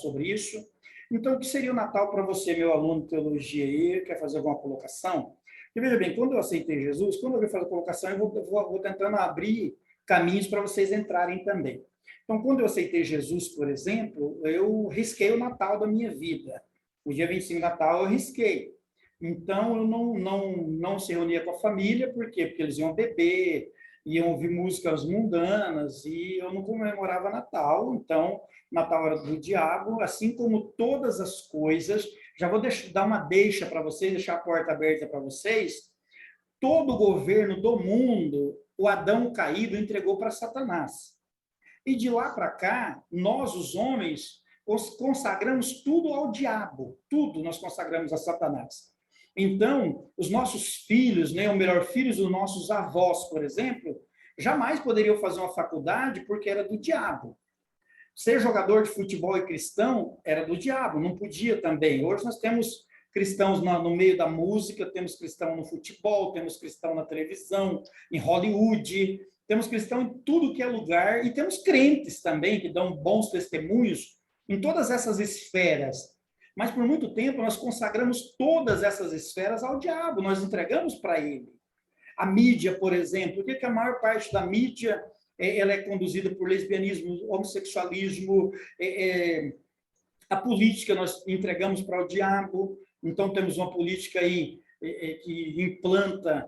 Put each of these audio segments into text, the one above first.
sobre isso. Então, o que seria o Natal para você, meu aluno de teologia aí, quer fazer alguma colocação? E veja bem, quando eu aceitei Jesus, quando eu vou fazer a colocação, eu vou tentando abrir caminhos para vocês entrarem também. Então, quando eu aceitei Jesus, por exemplo, eu risquei o Natal da minha vida. O dia 25 de Natal eu risquei. Então, eu não se reunia com a família, por quê? Porque eles iam beber, iam ouvir músicas mundanas, e eu não comemorava Natal. Então, Natal era do diabo, assim como todas as coisas. Já vou dar uma deixa para vocês, deixar a porta aberta para vocês. Todo o governo do mundo, o Adão caído entregou para Satanás. E de lá para cá, nós, os homens, consagramos tudo ao diabo. Tudo nós consagramos a Satanás. Então, os nossos filhos, né, ou melhor, filhos dos nossos avós, por exemplo, jamais poderiam fazer uma faculdade porque era do diabo. Ser jogador de futebol e cristão era do diabo, não podia também. Hoje nós temos cristãos no meio da música, temos cristão no futebol, temos cristão na televisão, em Hollywood, temos cristão em tudo que é lugar, e temos crentes também que dão bons testemunhos em todas essas esferas. Mas por muito tempo nós consagramos todas essas esferas ao diabo, nós entregamos para ele. A mídia, por exemplo, por que a maior parte da mídia ela é conduzida por lesbianismo, homossexualismo, a política nós entregamos para o diabo. Então temos uma política aí que implanta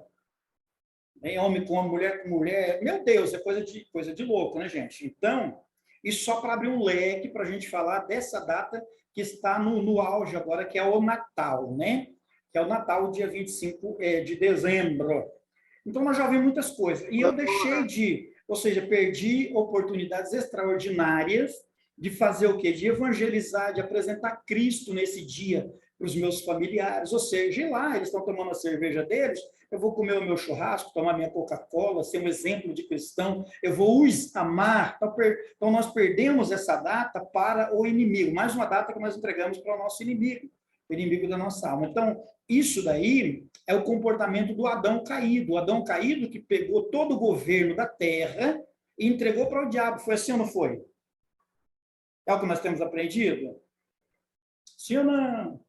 homem com homem, mulher com mulher. Meu Deus, é coisa de louco, né, gente? Então, isso só para abrir um leque para a gente falar dessa data que está no auge agora, que é o Natal, né? Que é o Natal, dia 25 de dezembro. Então, nós já vimos muitas coisas. E eu ou seja, perdi oportunidades extraordinárias de fazer o quê? De evangelizar, de apresentar Cristo nesse dia para os meus familiares. Ou seja, lá eles estão tomando a cerveja deles, eu vou comer o meu churrasco, tomar minha Coca-Cola, ser um exemplo de cristão, eu vou os amar. Então, nós perdemos essa data para o inimigo. Mais uma data que nós entregamos para o nosso inimigo, o inimigo da nossa alma. Então, isso daí é o comportamento do Adão caído. O Adão caído que pegou todo o governo da terra e entregou para o diabo. Foi assim ou não foi? É o que nós temos aprendido? Sim ou não?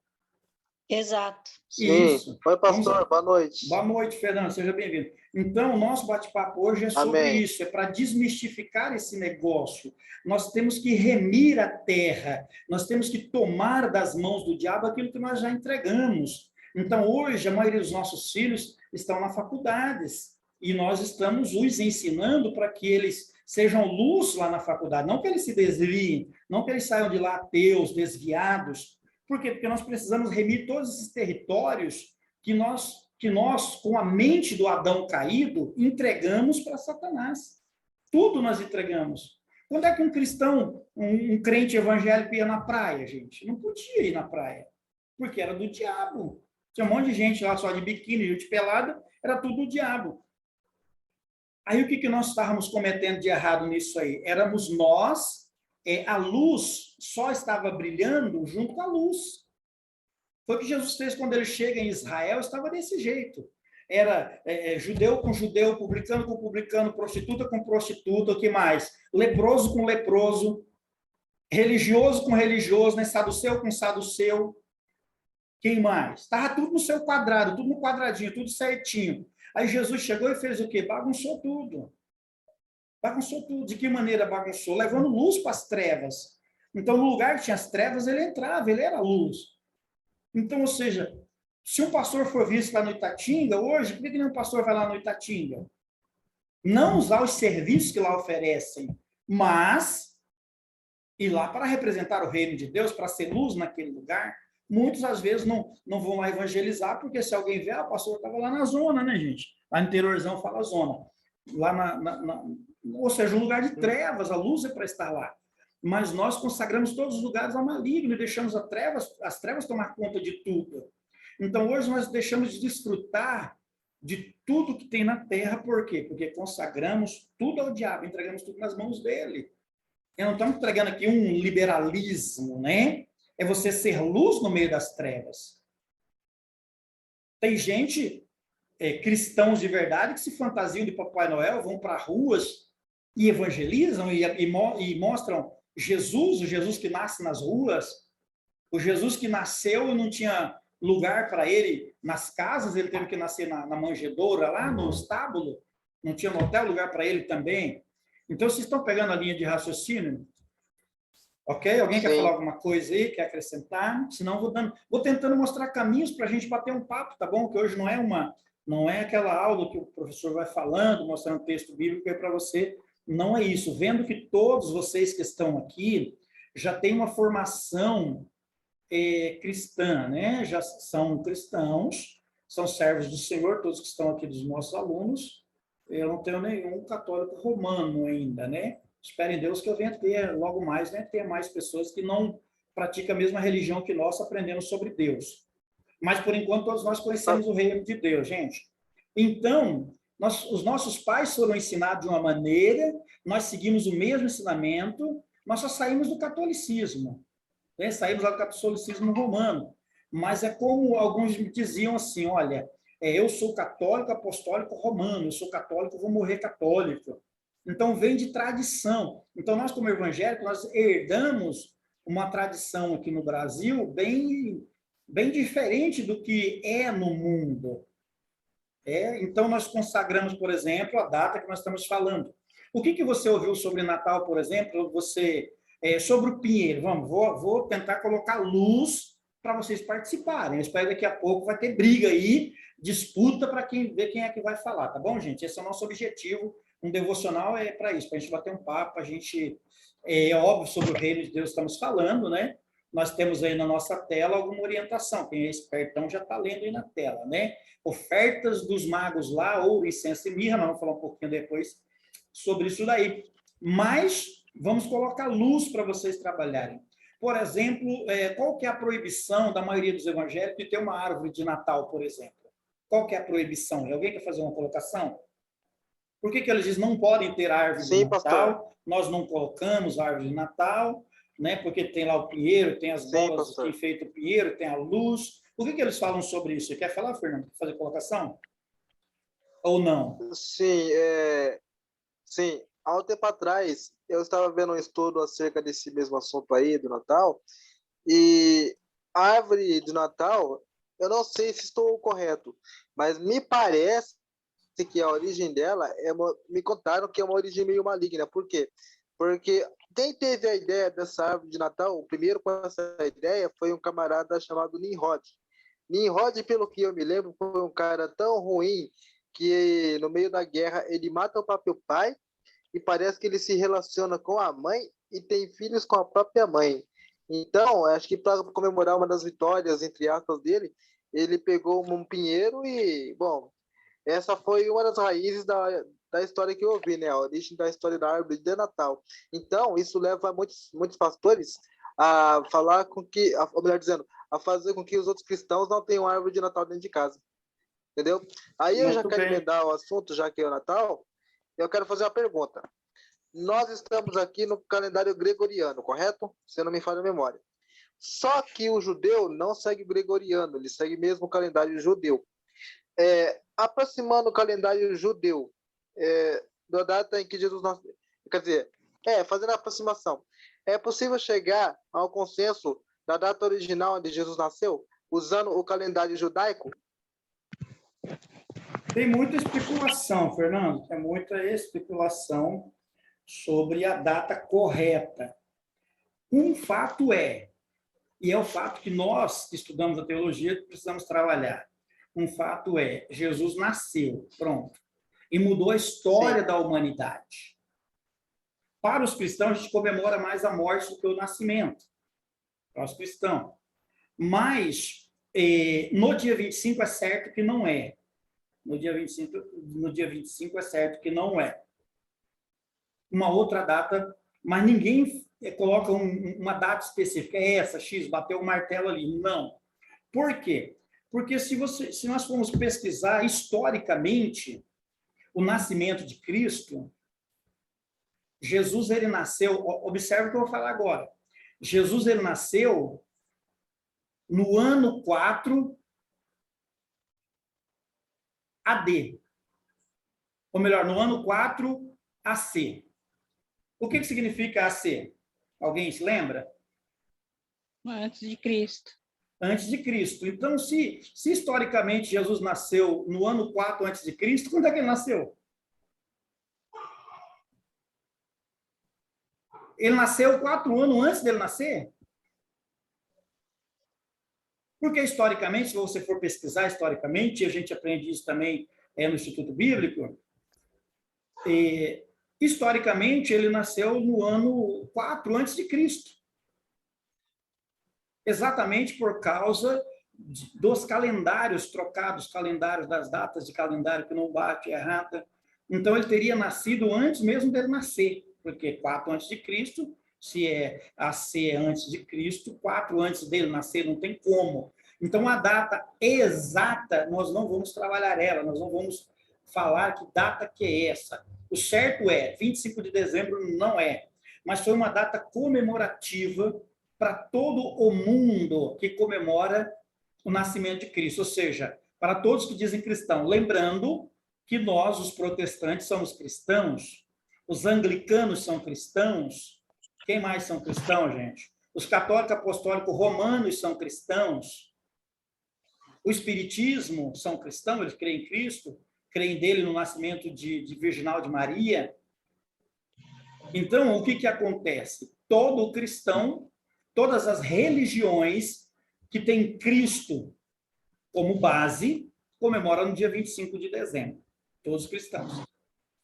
Exato. Isso. Oi, pastor, boa noite. Boa noite, Fernando, seja bem-vindo. Então, o nosso bate-papo hoje é sobre isso, é para desmistificar esse negócio. Nós temos que remir a terra, nós temos que tomar das mãos do diabo aquilo que nós já entregamos. Então, hoje, a maioria dos nossos filhos estão nas faculdades, e nós estamos os ensinando para que eles sejam luz lá na faculdade, não que eles se desviem, não que eles saiam de lá ateus, desviados. Por quê? Porque nós precisamos remir todos esses territórios que nós, com a mente do Adão caído, entregamos para Satanás. Tudo nós entregamos. Quando é que um cristão, um crente evangélico ia na praia, gente? Não podia ir na praia, porque era do diabo. Tinha um monte de gente lá só de biquíni, de pelada, era tudo do diabo. Aí o que nós estávamos cometendo de errado nisso aí? Éramos nós, a luz só estava brilhando junto com a luz. Foi o que Jesus fez quando ele chega em Israel, estava desse jeito. Era judeu com judeu, publicano com publicano, prostituta com prostituta, o que mais? Leproso com leproso, religioso com religioso, né? Saduceu com saduceu. Quem mais? Estava tudo no seu quadrado, tudo no quadradinho, tudo certinho. Aí Jesus chegou e fez o quê? Bagunçou tudo. Bagunçou tudo. De que maneira bagunçou? Levando luz para as trevas. Então, no lugar que tinha as trevas, ele entrava, ele era luz. Então, ou seja, se um pastor for visto lá no Itatinga, hoje, por que nenhum pastor vai lá no Itatinga? Não usar os serviços que lá oferecem, mas ir lá para representar o reino de Deus, para ser luz naquele lugar. Muitos, às vezes, não vão lá evangelizar, porque se alguém ver, o pastor estava lá na zona, né, gente? Lá no interiorzão fala zona. Lá ou seja, um lugar de trevas, a luz é para estar lá. Mas nós consagramos todos os lugares ao maligno e deixamos as trevas tomar conta de tudo. Então, hoje nós deixamos de desfrutar de tudo que tem na terra, por quê? Porque consagramos tudo ao diabo, entregamos tudo nas mãos dele. Eu não estamos entregando aqui um liberalismo, né? É você ser luz no meio das trevas. Tem gente, cristãos de verdade, que se fantasiam de Papai Noel, vão para ruas e evangelizam e mostram Jesus, o Jesus que nasce nas ruas, o Jesus que nasceu e não tinha lugar para ele nas casas, ele teve que nascer na manjedoura, lá no estábulo, não tinha no hotel lugar para ele também. Então, vocês estão pegando a linha de raciocínio? Ok? Alguém quer falar Sim. alguma coisa aí? Quer acrescentar? Senão vou tentando mostrar caminhos para a gente bater um papo, tá bom? Que hoje não é aquela aula que o professor vai falando, mostrando o texto bíblico, é para você. Não é isso. Vendo que todos vocês que estão aqui já têm uma formação cristã, né? Já são cristãos, são servos do Senhor, todos que estão aqui dos nossos alunos. Eu não tenho nenhum católico romano ainda, né? Espero em Deus que eu venha ter logo mais, né? Ter mais pessoas que não praticam a mesma religião que nós, aprendendo sobre Deus. Mas, por enquanto, todos nós conhecemos o reino de Deus, gente. Então, os nossos pais foram ensinados de uma maneira, nós seguimos o mesmo ensinamento, nós só saímos do catolicismo, né? Saímos do catolicismo romano. Mas é como alguns me diziam assim, olha, eu sou católico, apostólico, romano, eu sou católico, vou morrer católico. Então, vem de tradição. Então, nós, como evangélicos, nós herdamos uma tradição aqui no Brasil bem diferente do que é no mundo. Então, nós consagramos, por exemplo, a data que nós estamos falando. O que você ouviu sobre Natal, por exemplo? Sobre o Pinheiro. Vou tentar colocar luz para vocês participarem. Eu espero que daqui a pouco vai ter briga aí, disputa para ver quem é que vai falar, tá bom, gente? Esse é o nosso objetivo. Um devocional é para isso, para a gente bater um papo, a gente, óbvio, sobre o reino de Deus estamos falando, né? Nós temos aí na nossa tela alguma orientação. Quem é espertão já está lendo aí na tela, né? Ofertas dos magos lá, ouro, incenso e mirra, nós vamos falar um pouquinho depois sobre isso daí. Mas vamos colocar luz para vocês trabalharem. Por exemplo, qual que é a proibição da maioria dos evangélicos de ter uma árvore de Natal, por exemplo? Qual que é a proibição? Alguém quer fazer uma colocação? Por que eles dizem não podem ter árvore de Sim, pastor. Natal? Nós não colocamos árvore de Natal, né? Porque tem lá o pinheiro, tem as Sim, bolas que pastor. enfeitam o pinheiro, tem a luz. Por que eles falam sobre isso? Você quer falar, Fernando? Quer fazer colocação? Ou não? Sim, sim. Há um tempo atrás, eu estava vendo um estudo acerca desse mesmo assunto aí, do Natal, e a árvore de Natal, eu não sei se estou correto, mas me parece que a origem dela me contaram que é uma origem meio maligna. Por quê? Porque quem teve a ideia dessa árvore de Natal, o primeiro com essa ideia foi um camarada chamado Nimrod. Nimrod, pelo que eu me lembro, foi um cara tão ruim que no meio da guerra ele mata o próprio pai e parece que ele se relaciona com a mãe e tem filhos com a própria mãe. Então, acho que para comemorar uma das vitórias, entre aspas, dele, ele pegou um pinheiro e, bom, essa foi uma das raízes da história que eu ouvi, né? A origem da história da árvore de Natal. Então, isso leva muitos pastores a falar com que, ou melhor dizendo, a fazer com que os outros cristãos não tenham árvore de Natal dentro de casa. Entendeu? Aí eu já Muito quero bem. emendar o assunto, já que é o Natal, eu quero fazer uma pergunta. Nós estamos aqui no calendário gregoriano, correto? Se eu não me falha a memória. Só que o judeu não segue o gregoriano, ele segue mesmo o calendário judeu. Aproximando o calendário judeu da data em que Jesus nasceu, quer dizer, fazendo a aproximação, é possível chegar ao consenso da data original onde Jesus nasceu, usando o calendário judaico? Tem muita especulação, Fernando. Tem muita especulação sobre a data correta. Um fato e é o fato que nós, que estudamos a teologia, precisamos trabalhar. Um fato Jesus nasceu, pronto. E mudou a história Sim. da humanidade. Para os cristãos, a gente comemora mais a morte do que o nascimento. Para os cristãos. Mas, no dia 25 é certo que não é. No dia 25 é certo que não é. Uma outra data, mas ninguém coloca uma data específica. É essa, X, bateu o martelo ali. Não. Por quê? Porque se nós formos pesquisar historicamente o nascimento de Cristo, Jesus ele nasceu, observe o que eu vou falar agora. Jesus ele nasceu no ano 4 AD. Ou melhor, no ano 4 AC. O que significa AC? Alguém se lembra? Antes de Cristo. Antes de Cristo. Então, se historicamente Jesus nasceu no ano 4 antes de Cristo, quando é que ele nasceu? Ele nasceu 4 anos antes dele nascer? Porque, historicamente, se você for pesquisar historicamente, a gente aprende isso também no Instituto Bíblico, historicamente, ele nasceu no ano 4 antes de Cristo. Exatamente por causa dos calendários trocados, calendários das datas de calendário que não bate, é errada. Então, ele teria nascido antes mesmo dele nascer, porque 4 antes de Cristo, se é AC antes de Cristo, 4 antes dele nascer, não tem como. Então, a data exata, nós não vamos trabalhar ela, nós não vamos falar que data que é essa. O certo é, 25 de dezembro não é, mas foi uma data comemorativa para todo o mundo que comemora o nascimento de Cristo, ou seja, para todos que dizem cristão. Lembrando que nós, os protestantes, somos cristãos, os anglicanos são cristãos. Quem mais são cristãos, gente? Os católicos apostólicos romanos são cristãos. O espiritismo são cristãos, eles creem em Cristo, creem dele no nascimento de Virginal de Maria. Então, o que acontece? Todo cristão, todas as religiões que têm Cristo como base, comemoram no dia 25 de dezembro. Todos os cristãos.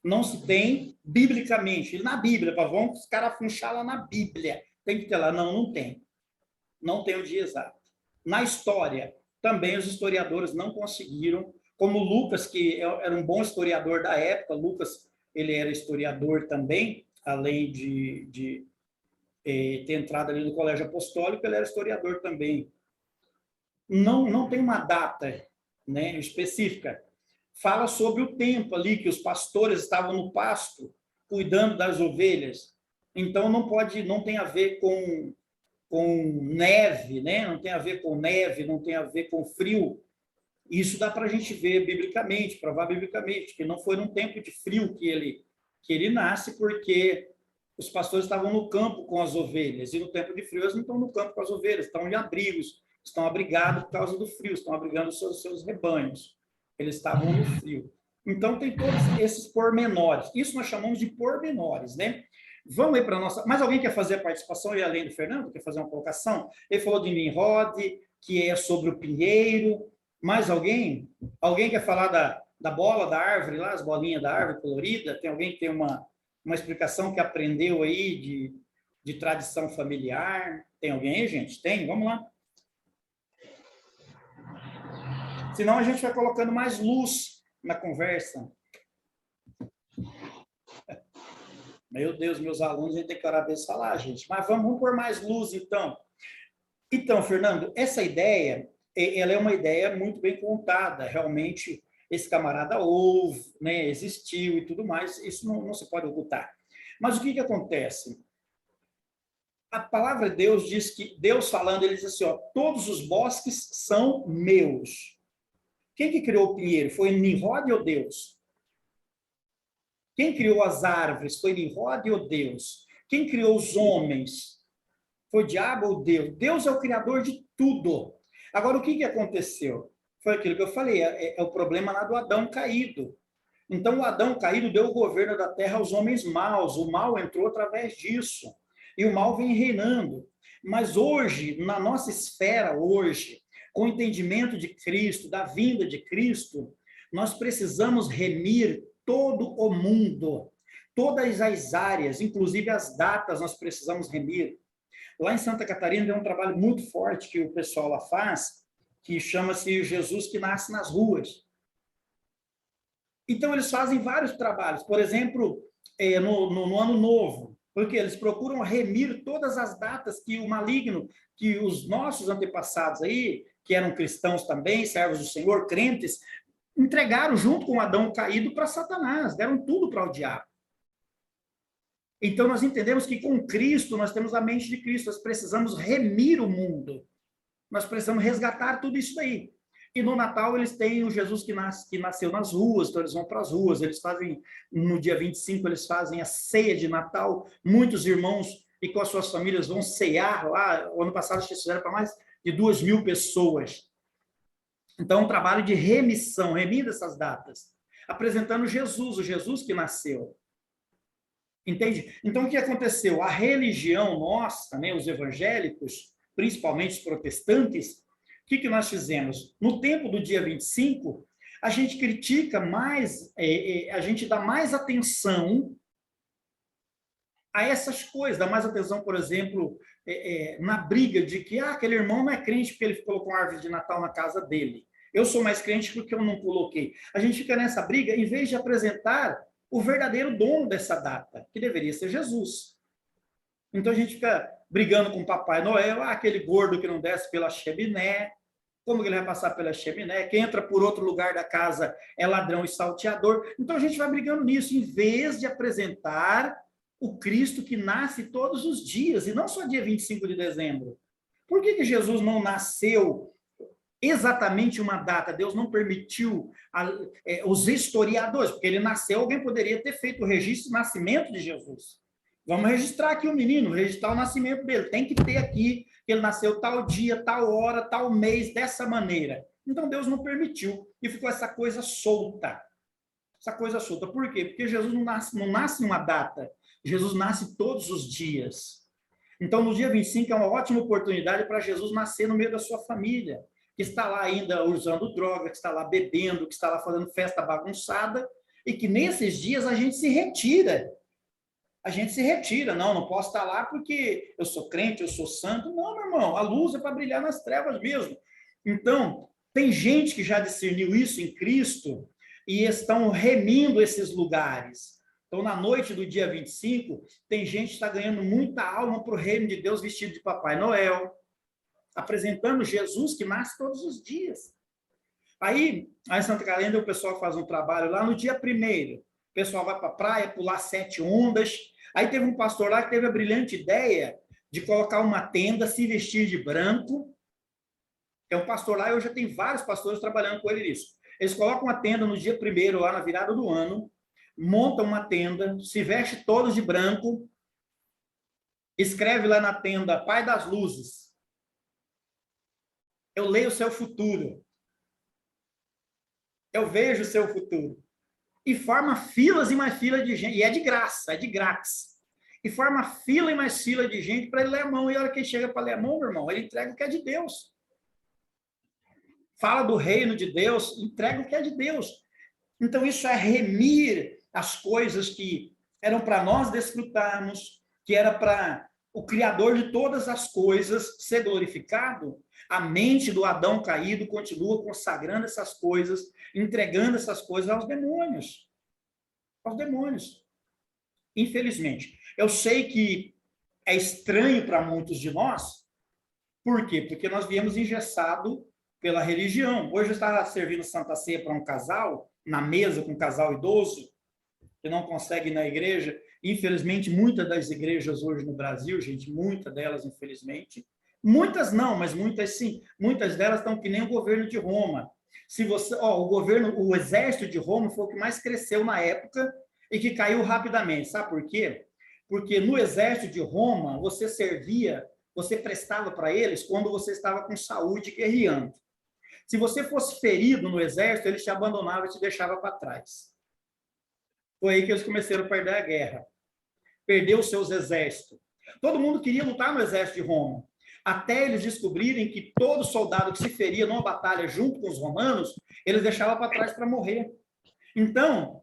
Não se tem biblicamente, na Bíblia, vamos escarafunchar lá na Bíblia. Tem que ter lá. Não, não tem. Não tem o dia exato. Na história, também os historiadores não conseguiram, como Lucas, que era um bom historiador da época, Lucas, ele era historiador também, além de ter entrado ali no colégio apostólico, ele era historiador também. Não tem uma data, né, específica. Fala sobre o tempo ali que os pastores estavam no pasto, cuidando das ovelhas. Então, não tem a ver com neve, né? Não tem a ver com neve, não tem a ver com frio. Isso dá para a gente ver biblicamente, provar biblicamente, que não foi num tempo de frio que ele nasce, porque os pastores estavam no campo com as ovelhas, e no tempo de frio eles não estão no campo com as ovelhas, estão em abrigos, estão abrigados por causa do frio, estão abrigando os seus rebanhos. Eles estavam no frio. Então, tem todos esses pormenores. Isso nós chamamos de pormenores, né? Vamos aí para a nossa... Mais alguém quer fazer a participação, e além do Fernando, quer fazer uma colocação? Ele falou de Nimrod, que é sobre o pinheiro. Mais alguém? Alguém quer falar da bola da árvore lá, as bolinhas da árvore colorida? Tem alguém que tem uma explicação que aprendeu aí de tradição familiar? Tem alguém aí, gente? Tem? Vamos lá. Senão a gente vai colocando mais luz na conversa. Meu Deus, meus alunos, a gente tem que orar vez falar, gente. Mas vamos pôr mais luz, então. Então, Fernando, essa ideia, ela é uma ideia muito bem contada. Realmente, esse camarada houve, né, existiu e tudo mais. Isso não se pode ocultar. Mas o que acontece? A palavra de Deus diz que, Deus falando, ele diz assim, ó, todos os bosques são meus. Quem que criou o pinheiro? Foi Nimrod ou Deus? Quem criou as árvores? Foi Nimrod ou Deus? Quem criou os homens? Foi o diabo ou Deus? Deus é o criador de tudo. Agora, o que aconteceu? Foi aquilo que eu falei, é o problema lá do Adão caído. Então, o Adão caído deu o governo da terra aos homens maus. O mal entrou através disso. E o mal vem reinando. Mas hoje, na nossa esfera hoje, com o entendimento de Cristo, da vinda de Cristo, nós precisamos remir todo o mundo, todas as áreas, inclusive as datas, nós precisamos remir. Lá em Santa Catarina tem um trabalho muito forte que o pessoal lá faz, que chama-se Jesus que Nasce nas Ruas. Então, eles fazem vários trabalhos. Por exemplo, no Ano Novo, porque eles procuram remir todas as datas que o maligno, que os nossos antepassados aí, que eram cristãos também, servos do Senhor, crentes, entregaram junto com Adão caído para Satanás, deram tudo para o diabo. Então, nós entendemos que com Cristo, nós temos a mente de Cristo, nós precisamos remir o mundo, nós precisamos resgatar tudo isso daí. E no Natal, eles têm o Jesus que nasceu nas ruas, então eles vão para as ruas, eles fazem, no dia 25, eles fazem a ceia de Natal, muitos irmãos e com as suas famílias vão cear lá. O ano passado, eles fizeram para mais de 2.000 pessoas. Então, um trabalho de remissão, remindo essas datas, apresentando Jesus, o Jesus que nasceu. Entende? Então, o que aconteceu? A religião nossa, né, os evangélicos, principalmente os protestantes, o que nós fizemos? No tempo do dia 25, a gente critica mais, a gente dá mais atenção a essas coisas, dá mais atenção, por exemplo, na briga de que aquele irmão não é crente porque ele colocou uma árvore de Natal na casa dele. Eu sou mais crente porque eu não coloquei. A gente fica nessa briga em vez de apresentar o verdadeiro dono dessa data, que deveria ser Jesus. Então a gente fica brigando com o Papai Noel, aquele gordo que não desce pela chaminé, como que ele vai passar pela chaminé? Quem entra por outro lugar da casa é ladrão e salteador. Então a gente vai brigando nisso, em vez de apresentar o Cristo que nasce todos os dias, e não só dia 25 de dezembro. Por que Jesus não nasceu exatamente uma data? Deus não permitiu os historiadores, porque ele nasceu, alguém poderia ter feito o registro do nascimento de Jesus. Vamos registrar aqui o menino, registrar o nascimento dele. Tem que ter aqui que ele nasceu tal dia, tal hora, tal mês, dessa maneira. Então Deus não permitiu. E ficou essa coisa solta. Essa coisa solta. Por quê? Porque Jesus não nasce numa data. Jesus nasce todos os dias. Então, no dia 25 é uma ótima oportunidade para Jesus nascer no meio da sua família, que está lá ainda usando droga, que está lá bebendo, que está lá fazendo festa bagunçada, e que nesses dias a gente se retira. A gente se retira. Não posso estar lá porque eu sou crente, eu sou santo. Não, meu irmão, a luz é para brilhar nas trevas mesmo. Então, tem gente que já discerniu isso em Cristo e estão remindo esses lugares. Então, na noite do dia 25, tem gente que está ganhando muita alma para o reino de Deus vestido de Papai Noel, apresentando Jesus que nasce todos os dias. Aí em Santa Catarina, o pessoal faz um trabalho lá no dia 1º. O pessoal vai para a praia, pular 7 ondas. Aí teve um pastor lá que teve a brilhante ideia de colocar uma tenda, se vestir de branco. É um pastor lá, eu já tenho vários pastores trabalhando com ele nisso. Eles colocam uma tenda no dia 1º, lá na virada do ano, montam uma tenda, se veste todos de branco, escreve lá na tenda, Pai das Luzes, eu leio o seu futuro, eu vejo o seu futuro, e forma filas e mais filas de gente, e é de graça, é de grátis, e forma fila e mais fila de gente para ele ler a mão, e a hora que ele chega para ler a mão, meu irmão, ele entrega o que é de Deus. Fala do reino de Deus, entrega o que é de Deus. Então, isso é remir as coisas que eram para nós desfrutarmos, que era para o Criador de todas as coisas ser glorificado. A mente do Adão caído continua consagrando essas coisas, entregando essas coisas aos demônios. Aos demônios. Infelizmente. Eu sei que é estranho para muitos de nós. Por quê? Porque nós viemos engessado pela religião. Hoje eu estava servindo Santa Ceia para um casal, na mesa com um casal idoso, que não consegue ir na igreja. Infelizmente, muitas das igrejas hoje no Brasil, gente, muitas delas, infelizmente, muitas não, mas muitas sim, muitas delas estão que nem o governo de Roma. Se você, o exército de Roma foi o que mais cresceu na época e que caiu rapidamente. Sabe por quê? Porque no exército de Roma, você servia, você prestava para eles quando você estava com saúde guerreando. Se você fosse ferido no exército, eles te abandonavam e te deixavam para trás. Foi aí que eles começaram a perder a guerra. Perdeu os seus exércitos. Todo mundo queria lutar no exército de Roma. Até eles descobrirem que todo soldado que se feria numa batalha junto com os romanos, eles deixavam para trás para morrer. Então,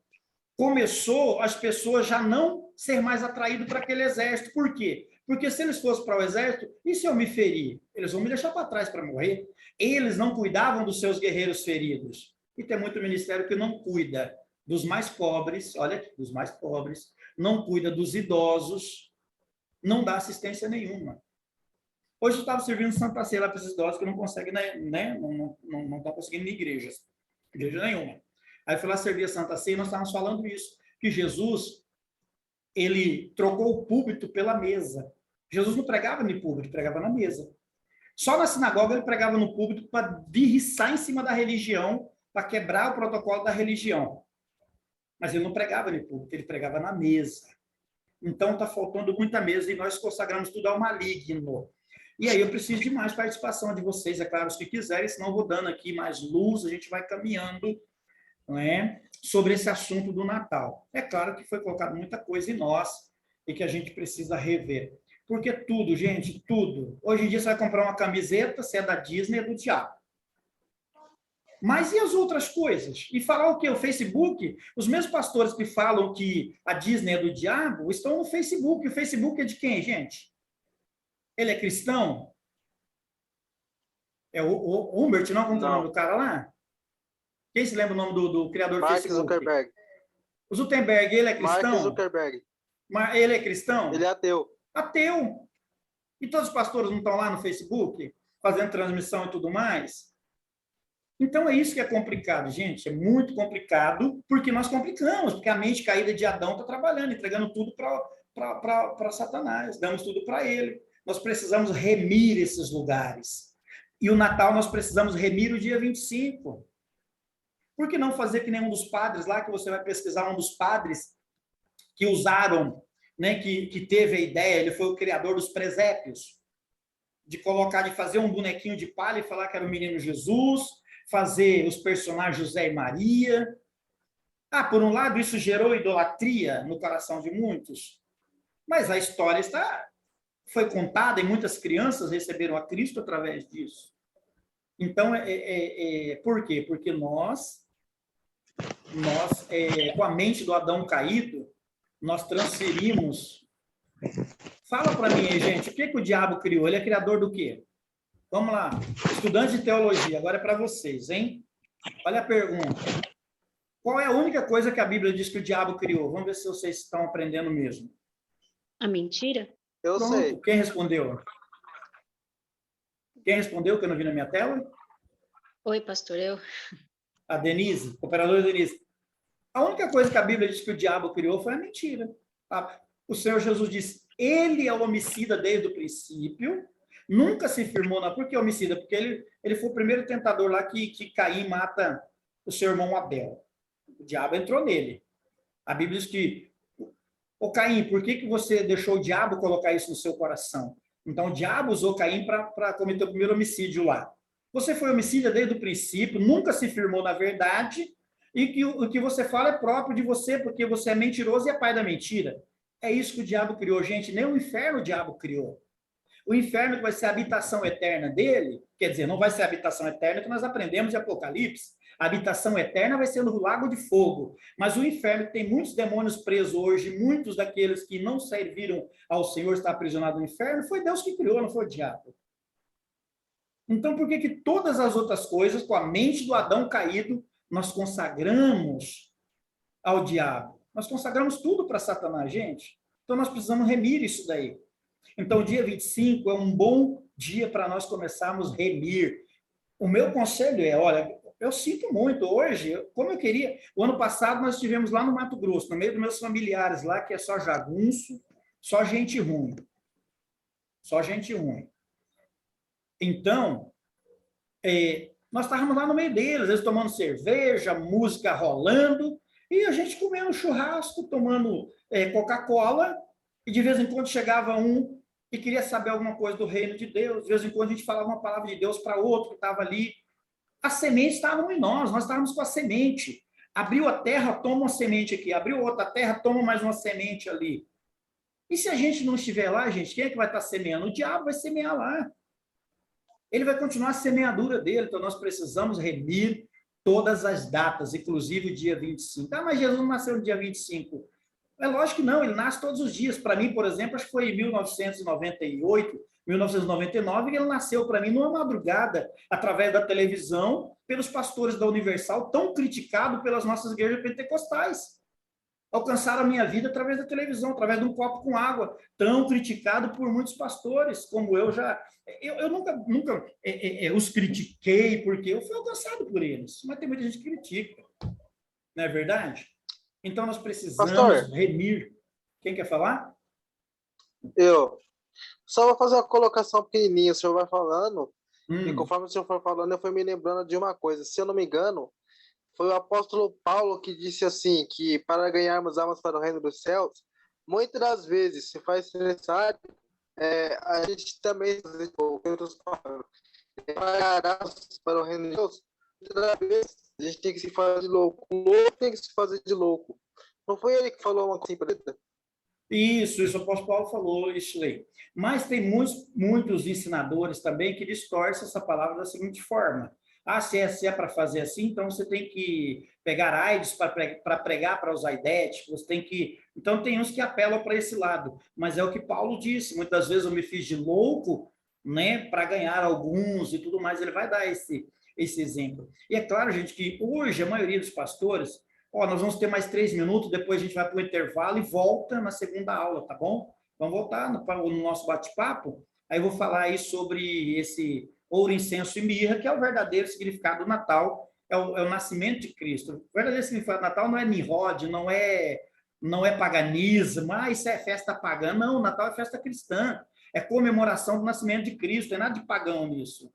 começou as pessoas já não ser mais atraídas para aquele exército. Por quê? Porque se eles fossem para o exército, e se eu me ferir? Eles vão me deixar para trás para morrer. Eles não cuidavam dos seus guerreiros feridos. E tem muito ministério que não cuida dos mais pobres, olha aqui, dos mais pobres, não cuida dos idosos, não dá assistência nenhuma. Hoje eu estava servindo Santa Ceia lá para esses idosos que não conseguem, né, não estão conseguindo ir em igreja nenhuma. Aí eu fui lá servir a Santa Ceia e nós estávamos falando isso, que Jesus, ele trocou o púlpito pela mesa. Jesus não pregava no púlpito, pregava na mesa. Só na sinagoga ele pregava no púlpito para derriçar em cima da religião, para quebrar o protocolo da religião. Mas ele não pregava no púlpito, ele pregava na mesa. Então, está faltando muita mesa e nós consagramos tudo ao maligno. E aí eu preciso de mais participação de vocês, é claro, os que quiserem, senão eu vou dando aqui mais luz, a gente vai caminhando, não é, sobre esse assunto do Natal. É claro que foi colocado muita coisa em nós e que a gente precisa rever. Porque tudo, gente, tudo. Hoje em dia você vai comprar uma camiseta, se é da Disney, é do diabo. Mas e as outras coisas? E falar o quê? O Facebook? Os mesmos pastores que falam que a Disney é do diabo estão no Facebook. O Facebook é de quem, gente? Ele é cristão? É o Humbert, não? Como é o nome do cara lá? Quem se lembra o nome do criador do Mark Facebook? Zuckerberg. O Zuckerberg, ele é Mark cristão? Zuckerberg. Ele é cristão? Ele é ateu. Ateu. E todos os pastores não estão lá no Facebook, fazendo transmissão e tudo mais? Então, é isso que é complicado, gente. É muito complicado, porque nós complicamos, porque a mente caída de Adão está trabalhando, entregando tudo para Satanás, damos tudo para ele. Nós precisamos remir esses lugares. E o Natal nós precisamos remir o dia 25. Por que não fazer que nenhum dos padres lá, que você vai pesquisar um dos padres que usaram, né, que teve a ideia, ele foi o criador dos presépios, de colocar, de fazer um bonequinho de palha e falar que era o menino Jesus, fazer os personagens José e Maria. Por um lado, isso gerou idolatria no coração de muitos, mas a história foi contada e muitas crianças receberam a Cristo através disso. Então, por quê? Porque nós com a mente do Adão caído, nós transferimos. Fala para mim aí, gente, o que o diabo criou? Ele é criador do quê? Vamos lá, estudantes de teologia, agora é para vocês, hein? Olha a pergunta. Qual é a única coisa que a Bíblia diz que o diabo criou? Vamos ver se vocês estão aprendendo mesmo. A mentira? Eu Pronto. sei. Quem respondeu? Quem respondeu que eu não vi na minha tela? Oi, pastor, eu. A Denise, operadora Denise. A única coisa que a Bíblia diz que o diabo criou foi a mentira. O Senhor Jesus disse, ele é o homicida desde o princípio, nunca se firmou na... Por que homicida? Porque ele foi o primeiro tentador lá que Caim mata o seu irmão Abel. O diabo entrou nele. A Bíblia diz que, Caim, por que você deixou o diabo colocar isso no seu coração? Então, o diabo usou Caim para cometer o primeiro homicídio lá. Você foi homicida desde o princípio, nunca se firmou na verdade, e que o que você fala é próprio de você, porque você é mentiroso e é pai da mentira. É isso que o diabo criou, gente. Nem o inferno o diabo criou. O inferno que vai ser a habitação eterna dele, quer dizer, não vai ser a habitação eterna que nós aprendemos em Apocalipse. A habitação eterna vai ser no lago de fogo. Mas o inferno, que tem muitos demônios presos hoje, muitos daqueles que não serviram ao Senhor estão aprisionados no inferno, foi Deus que criou, não foi o diabo. Então, por que todas as outras coisas, com a mente do Adão caído, nós consagramos ao diabo? Nós consagramos tudo para Satanás, gente. Então, nós precisamos remir isso daí. Então, o dia 25 é um bom dia para nós começarmos a remir. O meu conselho é, olha, eu sinto muito hoje, como eu queria... O ano passado nós estivemos lá no Mato Grosso, no meio dos meus familiares lá, que é só jagunço, só gente ruim. Só gente ruim. Então, nós estávamos lá no meio deles, eles tomando cerveja, música rolando, e a gente comendo churrasco, tomando Coca-Cola, e de vez em quando chegava um e queria saber alguma coisa do reino de Deus, de vez em quando a gente falava uma palavra de Deus para outro que estava ali. As sementes estavam em nós estávamos com a semente. Abriu a terra, toma uma semente aqui, abriu outra terra, toma mais uma semente ali. E se a gente não estiver lá, gente, quem é que vai estar semeando? O diabo vai semear lá. Ele vai continuar a semeadura dele, então nós precisamos remir todas as datas, inclusive o dia 25. Mas Jesus não nasceu no dia 25. É lógico que não, ele nasce todos os dias. Para mim, por exemplo, acho que foi em 1998, 1999, que ele nasceu para mim numa madrugada, através da televisão, pelos pastores da Universal, tão criticado pelas nossas igrejas pentecostais. Alcançaram a minha vida através da televisão, através de um copo com água, tão criticado por muitos pastores, como eu já... Eu nunca os critiquei, porque eu fui alcançado por eles, mas tem muita gente que critica, não é verdade? Então, nós precisamos Pastor, remir. Quem quer falar? Eu só vou fazer uma colocação pequenininha, o senhor vai falando, e Hum. conforme o senhor for falando, eu fui me lembrando de uma coisa. Se eu não me engano, foi o apóstolo Paulo que disse assim, que para ganharmos almas para o reino dos céus, muitas das vezes se faz necessário a gente também fazer o que outros falam, para o reino de Deus. Muitas das vezes a gente tem que se fazer de louco. O louco tem que se fazer de louco. Não foi ele que falou uma coisa assim para ele? Isso o apóstolo Paulo falou, isso aí. Mas tem muitos ensinadores também que distorcem essa palavra da seguinte forma: ah, se é para fazer assim, então você tem que pegar AIDS para pregar para os aidéticos, você tem que... Então, tem uns que apelam para esse lado, mas é o que Paulo disse, muitas vezes eu me fiz de louco, né, para ganhar alguns e tudo mais, ele vai dar esse exemplo. E é claro, gente, que hoje a maioria dos pastores... Ó, nós vamos ter mais 3 minutos, depois a gente vai para o intervalo e volta na segunda aula, tá bom? Vamos voltar no nosso bate-papo. Aí eu vou falar aí sobre esse ouro, incenso e mirra, que é o verdadeiro significado do Natal, é o nascimento de Cristo. O verdadeiro significado do Natal não é Nimrod, não é paganismo, isso é festa pagã. Não, o Natal é festa cristã, é comemoração do nascimento de Cristo, não é nada de pagão nisso.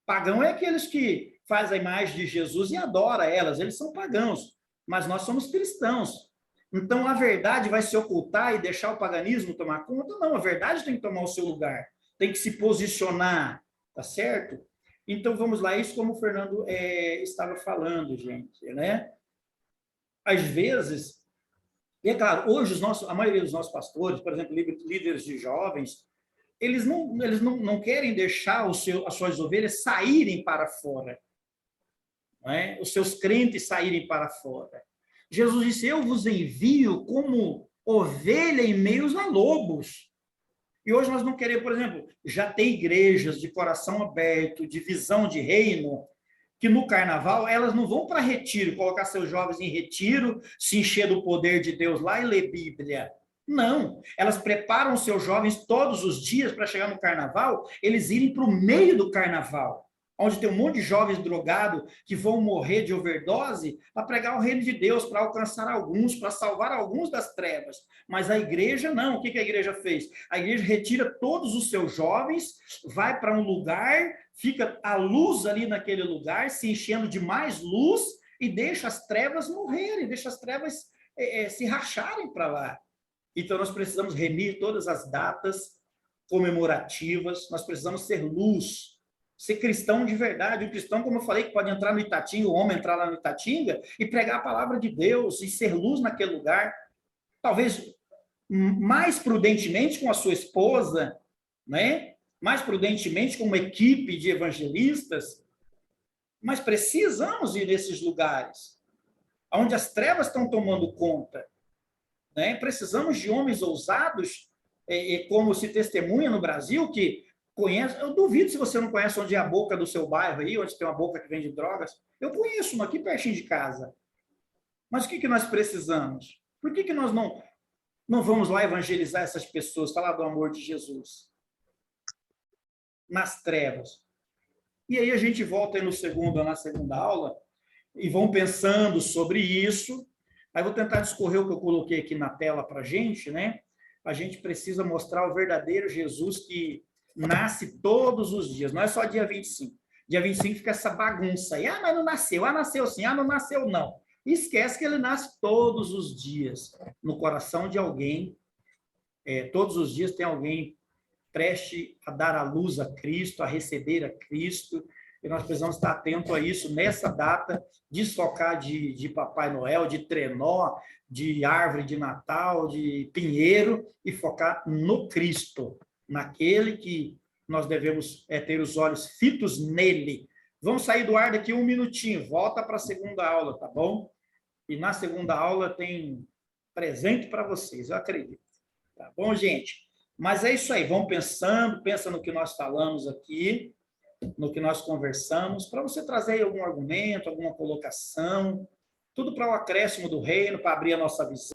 Pagão é aqueles que fazem a imagem de Jesus e adoram elas, eles são pagãos. Mas nós somos cristãos. Então, a verdade vai se ocultar e deixar o paganismo tomar conta? Não, a verdade tem que tomar o seu lugar, tem que se posicionar, tá certo? Então, vamos lá, isso como o Fernando estava falando, gente, né? Às vezes, e é claro, hoje a maioria dos nossos pastores, por exemplo, líderes de jovens, eles não querem deixar as suas ovelhas saírem para fora. É? Os seus crentes saírem para fora. Jesus disse, eu vos envio como ovelha em meios a lobos. E hoje nós não queremos, por exemplo, já tem igrejas de coração aberto, de visão de reino, que no carnaval elas não vão para retiro, colocar seus jovens em retiro, se encher do poder de Deus lá e ler Bíblia. Não, elas preparam seus jovens todos os dias para chegar no carnaval, eles irem para o meio do carnaval, onde tem um monte de jovens drogados que vão morrer de overdose, para pregar o reino de Deus, para alcançar alguns, para salvar alguns das trevas. Mas a igreja não. O que a igreja fez? A igreja retira todos os seus jovens, vai para um lugar, fica a luz ali naquele lugar, se enchendo de mais luz, e deixa as trevas morrerem, deixa as trevas se racharem para lá. Então, nós precisamos remir todas as datas comemorativas, nós precisamos ser luz, ser cristão de verdade. O cristão, como eu falei, que pode entrar no Itatinga, o homem entrar lá no Itatinga e pregar a palavra de Deus e ser luz naquele lugar, talvez mais prudentemente com a sua esposa, né? Mais prudentemente com uma equipe de evangelistas, mas precisamos ir nesses lugares onde as trevas estão tomando conta, né? Precisamos de homens ousados, como se testemunha no Brasil, que conhece. Eu duvido se você não conhece onde é a boca do seu bairro aí, onde tem uma boca que vende drogas. Eu conheço uma aqui pertinho de casa. Mas o que nós precisamos? Por que nós não vamos lá evangelizar essas pessoas, falar do amor de Jesus? Nas trevas. E aí a gente volta aí na segunda aula e vão pensando sobre isso. Aí vou tentar discorrer o que eu coloquei aqui na tela para a gente, né? A gente precisa mostrar o verdadeiro Jesus que nasce todos os dias, não é só dia 25. Dia 25 fica essa bagunça aí. Ah, mas não nasceu. Ah, nasceu sim. Ah, não nasceu não. Esquece que ele nasce todos os dias no coração de alguém. Todos os dias tem alguém preste a dar a luz a Cristo, a receber a Cristo. E nós precisamos estar atentos a isso nessa data, desfocar de Papai Noel, de trenó, de árvore de Natal, de pinheiro, e focar no Cristo, naquele que nós devemos ter os olhos fitos nele. Vamos sair do ar daqui um minutinho, volta para a segunda aula, tá bom? E na segunda aula tem presente para vocês, eu acredito. Tá bom, gente? Mas é isso aí, vamos pensando, pensa no que nós falamos aqui, no que nós conversamos, para você trazer aí algum argumento, alguma colocação, tudo para o acréscimo do reino, para abrir a nossa visão.